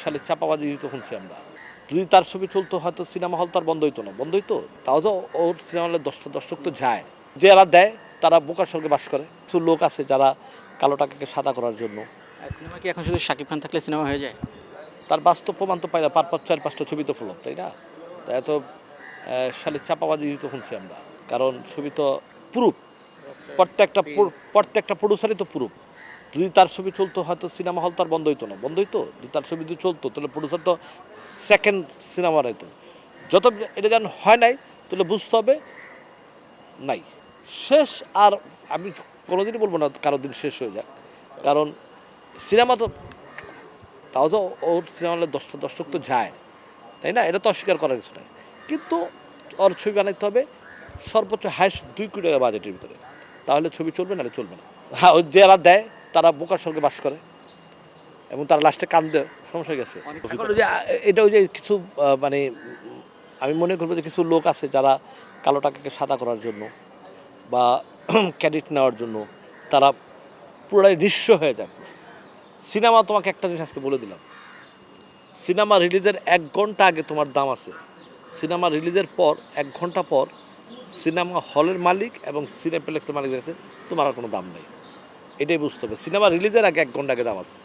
শালে চাপাবাজি দিত শুনছি আমরা। যদি তার ছবি চলতো হয়তো সিনেমা হল তার বন্ধ হইতো না, বন্ধ হইতো তাও তো ওর সিনেমা হলে দর্শক তো যায়, যারা দেয় তারা বোকার সঙ্গে বাস করে। কিছু লোক আছে যারা কালো টাকাকে সাদা করার জন্য। সিনেমা কি এখন শুধু শাকিব খান থাকলে সিনেমা হয়ে যায়? তার বাস্তব প্রমাণ তো পাই না, 4-5টা ছবি তো ফ্লপ, তাই না? তা এত শালে চাপাবাজি দিত শুনছি আমরা, কারণ ছবি তো প্রুফ, প্রত্যেকটা প্রডিউসারই তো প্রুফ। যদি তার ছবি চলতো হয়তো সিনেমা হল তার বন্ধ হইতো না, বন্ধ হইতো যদি তার ছবি যদি চলতো তাহলে প্রডিউসার তো সেকেন্ড সিনেমা বানাইতো। যত এটা যেন হয় নাই তাহলে বুঝতে হবে নাই শেষ। আর আমি কোনোদিনই বলবো না কারো দিন শেষ হয়ে যাক, কারণ সিনেমা তো তাও তো ওর সিনেমা হলে দর্শক তো যায়, তাই না? এটা তো অস্বীকার করার কিছু নাই। কিন্তু ওর ছবি বানাইতে হবে সর্বোচ্চ হাইস্ট 2 কোটি টাকা বাজেটের ভিতরে, তাহলে ছবি চলবে, নাহলে চলবে না। হ্যাঁ, ওই যারা দেয় তারা বোকার সঙ্গে বাস করে এবং তারা লাস্টে কান্দে, সমস্যা হয়ে গেছে। এখন ওই যে এটা ওই যে কিছু মানে আমি মনে করবো যে কিছু লোক আছে যারা কালো টাকাকে সাদা করার জন্য বা ক্রেডিট নেওয়ার জন্য তারা পুরোটাই নিঃস্ব হয়ে যায়। সিনেমা তোমাকে একটা জিনিস আজকে বলে দিলাম, সিনেমা রিলিজের 1 ঘন্টা আগে তোমার দাম আছে, সিনেমা রিলিজের পর 1 ঘন্টা পর সিনেমা হলের মালিক এবং সিনেপ্লেক্সের মালিকের কাছে তোমার আর কোনো দাম নেই। এটাই বুঝতে হবে, সিনেমা রিলিজের আগে 1 ঘন্টা আগে দাম আছে,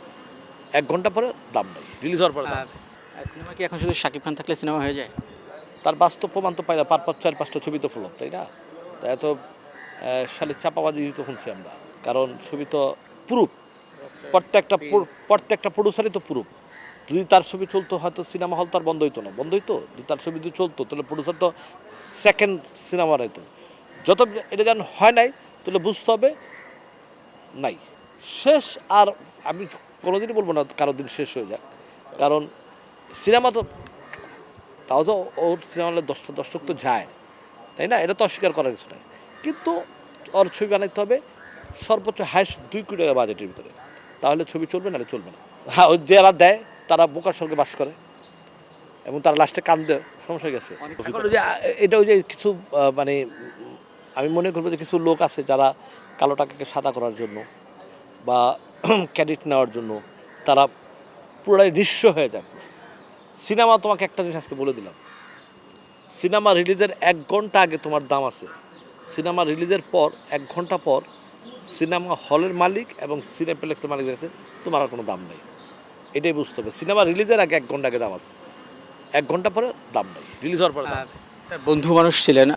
1 ঘন্টা পরে দাম নেই, রিলিজ হওয়ার পরে দাম। সিনেমা কি এখন শুধু শাকিব খান থাকলে সিনেমা হয়ে যায়? তার বাস্তব প্রমাণ তো পাই না, 4-5টা ছবি তো ফ্লপ, তাই না? তা এত শালি চাপাবাজি দিত শুনছি আমরা, কারণ ছবি তো প্রুফ, প্রত্যেকটা প্রডিউসারই তো প্রুফ। যদি তার ছবি চলতো হয়তো সিনেমা হল তার বন্ধ হইতো না, বন্ধ হইতো যদি তার ছবি যদি চলতো তাহলে প্রডিউসার তো সেকেন্ড সিনেমা বানাইতো। যত এটা যেন হয় নাই তাহলে বুঝতে হবে নাই শেষ। আর আমি কোনোদিনই বলবো না কারো দিন শেষ হয়ে যাক, কারণ সিনেমা তো তাও তো ওর সিনেমা হলে দর্শক তো যায়, তাই না? এটা তো অস্বীকার করার কিছু নাই। কিন্তু ওর ছবি বানাইতে হবে সর্বোচ্চ হাইস্ট 2 কোটি টাকা বাজেটের ভিতরে, তাহলে ছবি চলবে, নাহলে চলবে না। হ্যাঁ, ওই যারা দেয় তারা বোকার সঙ্গে বাস করে এবং তারা লাস্টে কান্দে, সমস্যা হয়ে গেছে। এখন ওই যে এটা ওই যে কিছু মানে আমি মনে করবো যে কিছু লোক আছে যারা কালো টাকাকে সাদা করার জন্য বা ক্রেডিট নেওয়ার জন্য তারা পুরোটাই নিঃস্ব হয়ে যায়। সিনেমা তোমাকে একটা জিনিস আজকে বলে দিলাম, সিনেমা রিলিজের 1 ঘন্টা আগে তোমার দাম আছে, সিনেমা রিলিজের পর 1 ঘন্টা পর সিনেমা হলের মালিক এবং সিনেপ্লেক্সের মালিকের কাছে তোমার আর কোনো দাম নেই। এটাই বুঝতে হবে, সিনেমা রিলিজের আগে 1 ঘন্টা আগে দাম আছে, 1 ঘন্টা পরে দাম নেই, রিলিজ হওয়ার পরে দাম। বন্ধু মানুষ ছিলেন।